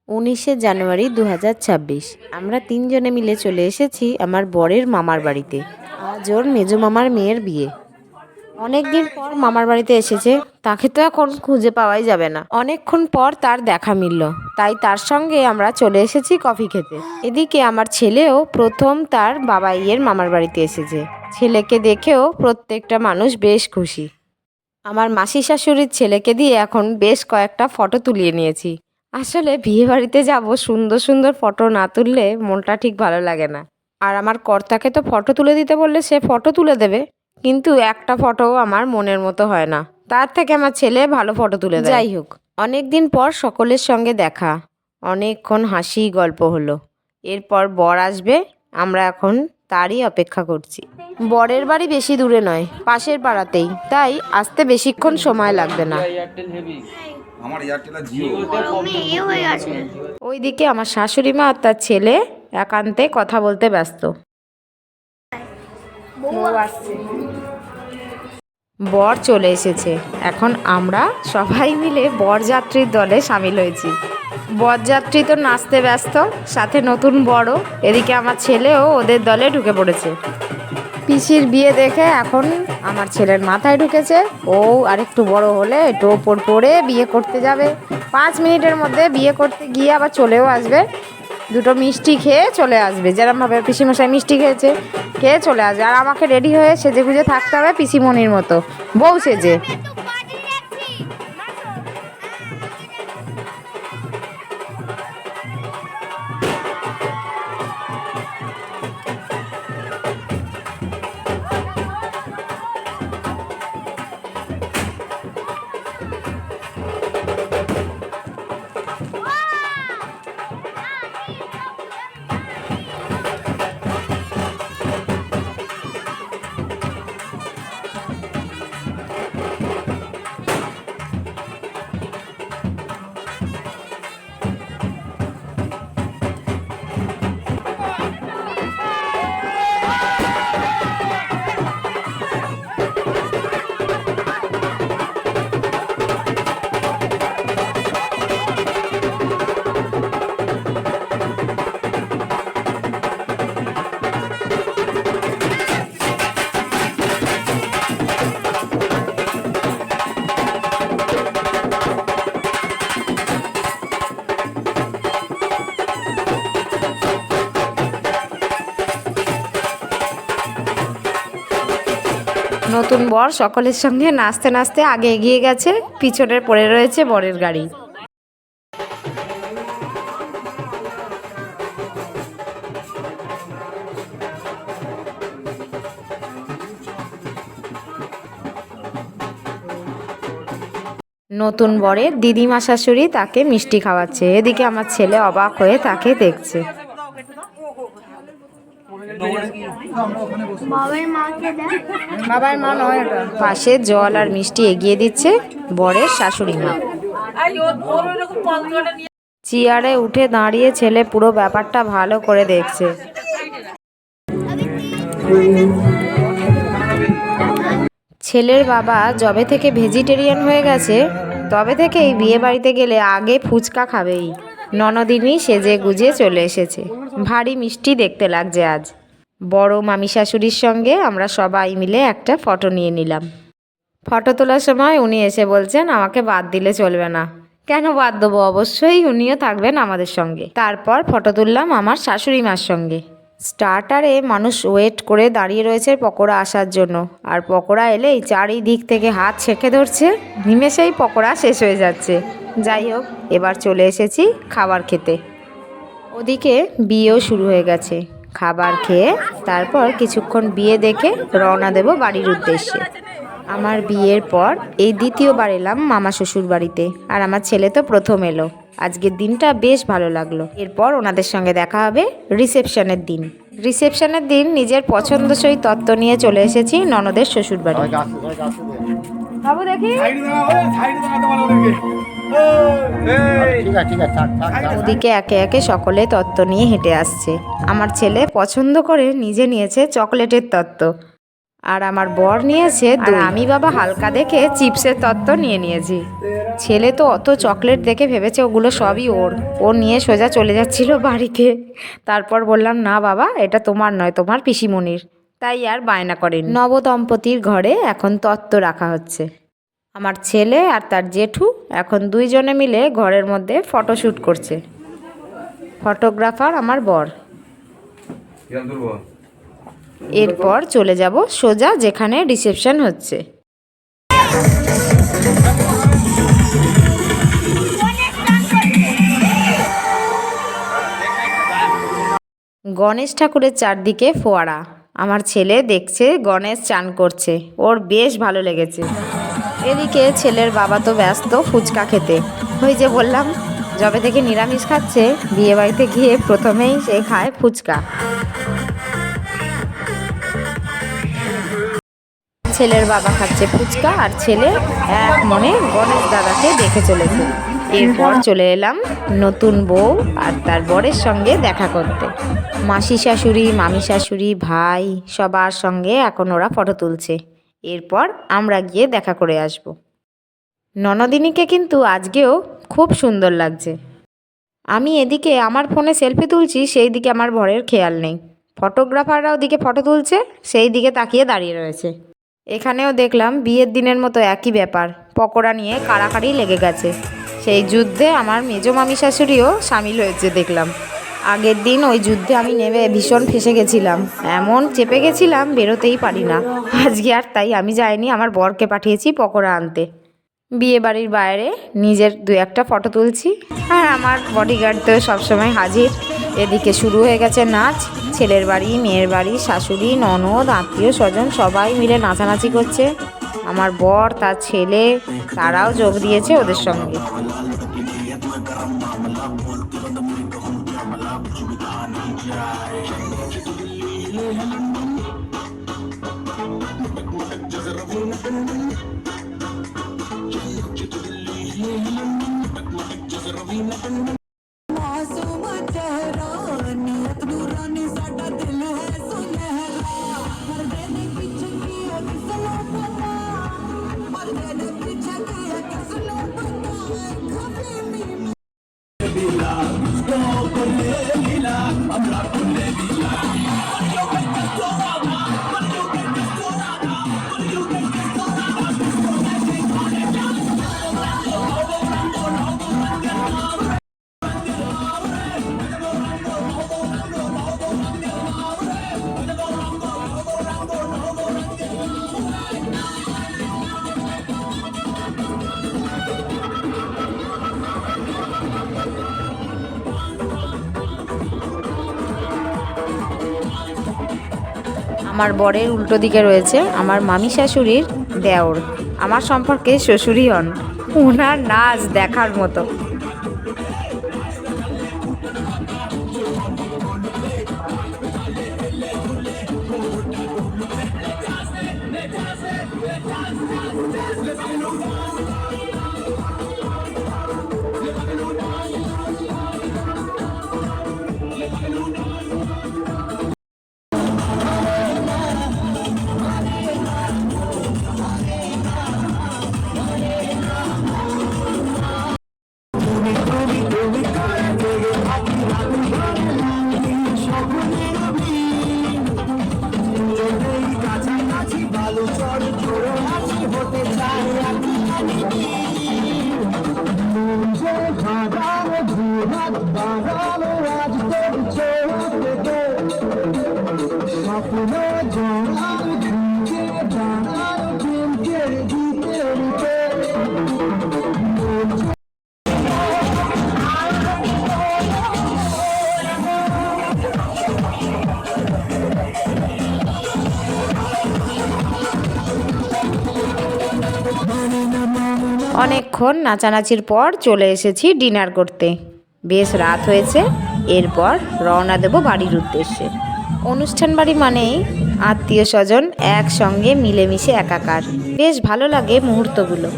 19শে জানুয়ারি 2026 আমরা তিনজনে মিলে চলে এসেছি আমার বরের মামার বাড়িতে। আজ ওর মেজো মামার মেয়ের বিয়ে। অনেকদিন পর মামার বাড়িতে এসেছে, তাকে তো এখন খুঁজে পাওয়াই যাবে না। অনেকক্ষণ পর তার দেখা মিলল, তাই তার সঙ্গে আমরা চলে এসেছি কফি খেতে। এদিকে আমার ছেলেও প্রথম তার বাবাইয়ের মামার বাড়িতে এসেছে। ছেলেকে দেখেও প্রত্যেকটা মানুষ বেশ খুশি। আমার মাসি শাশুড়ির ছেলেকে দিয়ে এখন বেশ কয়েকটা ফটো তুলিয়ে নিয়েছি। আসলে বিয়ে বাড়িতে যাব, সুন্দর সুন্দর ফটো না তুললে মনটা ঠিক ভালো লাগে না। আর আমার কর্তাকে তো ফটো তুলে দিতে বললে সে ফটো তুলে দেবে, কিন্তু একটা ফটোও আমার মনের মতো হয় না। তার থেকে আমার ছেলে ভালো ফটো তুলে দেয়। যাই হোক, অনেক দিন পর সকলের সঙ্গে দেখা, অনেকক্ষণ হাসি গল্প হলো। এরপর বর আসবে, আমরা এখন তারই অপেক্ষা করছি। বরের বাড়ি বেশি দূরে নয়, পাশের পাড়াতেই, তাই আসতে বেশিক্ষণ সময় লাগবে না। ওইদিকে আমার শাশুড়ি মা আর তার ছেলে একান্তে কথা বলতে ব্যস্ত। বর চলে এসেছে, এখন আমরা সবাই মিলে বরযাত্রীর দলে সামিল হয়েছি। বরযাত্রী তো নাচতে ব্যস্ত, সাথে নতুন বড়। এদিকে আমার ছেলেও ওদের দলে ঢুকে পড়েছে। পিসির বিয়ে দেখে এখন আমার ছেলের মাথায় ঢুকেছে, ও আরেকটু বড় হলে একটু ওপর পড়ে বিয়ে করতে যাবে। 5 মিনিটের মধ্যে বিয়ে করতে গিয়ে আবার চলেও আসবে, দুটো মিষ্টি খেয়ে চলে আসবে। যেরমভাবে পিসিমশাই মিষ্টি খেয়ে চলে আসবে, আর আমাকে রেডি হয়ে সেজে গুজে থাকতে হবে পিসিমণির মতো, বউ সেজে। নতুন বর সকলের সঙ্গে নাচতে নাচতে আগে এগিয়ে গেছে, পিছনে পড়ে রয়েছে বরের গাড়ি। নতুন বরের দিদিমা শাশুড়ি তাকে মিষ্টি খাওয়াচ্ছে, এদিকে আমার ছেলে অবাক হয়ে তাকে দেখছে। বাবার মা নয়, পাশে জল আর মিষ্টি এগিয়ে দিচ্ছে বরের শাশুড়ি মা। চেয়ারে উঠে দাঁড়িয়ে ছেলে পুরো ব্যাপারটা ভালো করে দেখছে। ছেলের বাবা যবে থেকে ভেজিটেরিয়ান হয়ে গেছে, তবে থেকেই বিয়ে বাড়িতে গেলে আগে ফুচকা খাবেই। ননদিনী সেজে গুজে চলে এসেছে, ভারী মিষ্টি দেখতে লাগছে আজ। বড় মামি শাশুড়ির সঙ্গে আমরা সবাই মিলে একটা ফটো নিয়ে নিলাম। ফটো তোলার সময় উনি এসে বলছেন আমাকে বাদ দিলে চলবে না। কেন বাদ দেবো, অবশ্যই উনিও থাকবেন আমাদের সঙ্গে। তারপর ফটো তুললাম আমার শাশুড়ি মার সঙ্গে। স্টার্টারে মানুষ ওয়েট করে দাঁড়িয়ে রয়েছে পকোড়া আসার জন্য, আর পকোড়া এলেই চারিদিক থেকে হাত ছেঁকে ধরছে, নিমেষেই পকোড়া শেষ হয়ে যাচ্ছে। যাই হোক, এবার চলে এসেছি খাবার খেতে। ওদিকে বিয়েও শুরু হয়ে গেছে। খাবার খেয়ে তারপর কিছুক্ষণ বিয়ে দেখে রওনা দেব বাড়ির উদ্দেশ্যে। আমার বিয়ের পর এই দ্বিতীয়বার এলাম মামা শ্বশুর বাড়িতে, আর আমার ছেলে তো প্রথম এলো। আজকের দিনটা বেশ ভালো লাগলো। এরপর ওনাদের সঙ্গে দেখা হবে রিসেপশনের দিন। রিসেপশনের দিন নিজের পছন্দসই তত্ত্ব নিয়ে চলে এসেছি ননদের শ্বশুর বাড়ি। বাবু দেখি, ওদিকে একে একে সকলে তত্ত্ব নিয়ে হেঁটে আসছে। আমার ছেলে পছন্দ করে নিজে নিয়েছে চকলেটের তত্ত্ব। আর আমার বর নিয়েছে দই। আর আমি বাবা হালকা দেখে চিপসের তত্ত্ব নিয়ে নিয়েছি। ছেলে তো অত চকলেট দেখে ভেবেছে ওগুলো সবই ওর। ও নিয়ে সোজা চলে যাচ্ছিল বাড়িতে। তারপর বললাম, না বাবা, এটা তোমার নয়, তোমার পিসিমণির। তাই আর বায়না করেন। নবদম্পতির ঘরে এখন তত্ত্ব রাখা হচ্ছে। আমার ছেলে আর তার জেঠু এখন দুইজনে মিলে ঘরের মধ্যে ফটোশ্যুট করছে। ফটোগ্রাফার আমার বর। এরপর চলে যাব সোজা যেখানে রিসেপশন হচ্ছে। গণেশ ঠাকুরের চারদিকে ফোয়ারা। আমার ছেলে দেখছে গণেশ চান করছে, ওর বেশ ভালো লেগেছে। এদিকে ছেলের বাবা তো ব্যস্ত ফুচকা খেতে। ওই যে বললাম, যবে থেকে নিরামিষ খাচ্ছে, বিয়ে বাড়িতে গিয়ে প্রথমেই সে খায় ফুচকা। ছেলের বাবা খাচ্ছে ফুচকা আর ছেলে এক মনে গণেশ দাদাকে দেখে চলেছে। এরপর চলে এলাম নতুন বউ আর তার বরের সঙ্গে দেখা করতে। মাসি শাশুড়ি, মামি শাশুড়ি, ভাই সবার সঙ্গে এখন ওরা ফটো তুলছে। এরপর আমরা গিয়ে দেখা করে আসব। ননদিনীকে কিন্তু আজকেও খুব সুন্দর লাগছে। আমি এদিকে আমার ফোনে সেলফি তুলছি, সেই দিকে আমার বরের খেয়াল নেই। ফটোগ্রাফাররা ওদিকে ফটো তুলছে, সেই দিকে তাকিয়ে দাঁড়িয়ে রয়েছে। এখানেও দেখলাম বিয়ের দিনের মতো একই ব্যাপার, পকোড়া নিয়ে কাড়াকাড়ি লেগে গেছে। সেই যুদ্ধে আমার মেজো মামি শাশুড়িও সামিল হয়েছে দেখলাম। আগের দিন ওই যুদ্ধে আমি নেমে ভীষণ ফেঁসে গেছিলাম, এমন চেপে গেছিলাম বেরোতেই পারি না। আজকে আর তাই আমি যাইনি, আমার বরকে পাঠিয়েছি পকোড়া আনতে। বিয়ে বাড়ির বাইরে নিজের দু একটা ফটো তুলছি, আর আমার বডিগার্ড তো সবসময় হাজির। এদিকে শুরু হয়ে গেছে নাচ। ছেলের বাড়ি, মেয়ের বাড়ি, শাশুড়ি, ননদ, আত্মীয় স্বজন সবাই মিলে নাচানাচি করছে। আমার বর, তার ছেলে, তারাও যোগ দিয়েছে ওদের সঙ্গে। আমার বরের উল্টো দিকে রয়েছে আমার মামি শাশুড়ির দেওর, আমার সম্পর্কে শ্বশুরই হন। ওনার নাচ দেখার মতো। অনেকক্ষণ নাচানাচির পর চলে এসেছি ডিনার করতে। বেশ রাত হয়েছে। এরপর রওনা দেব বাড়ির উদ্দেশ্যে। অনুষ্ঠান বাড়ি মানেই আত্মীয় স্বজন একসঙ্গে মিলেমিশে একাকার, বেশ ভালো লাগে মুহূর্তগুলো।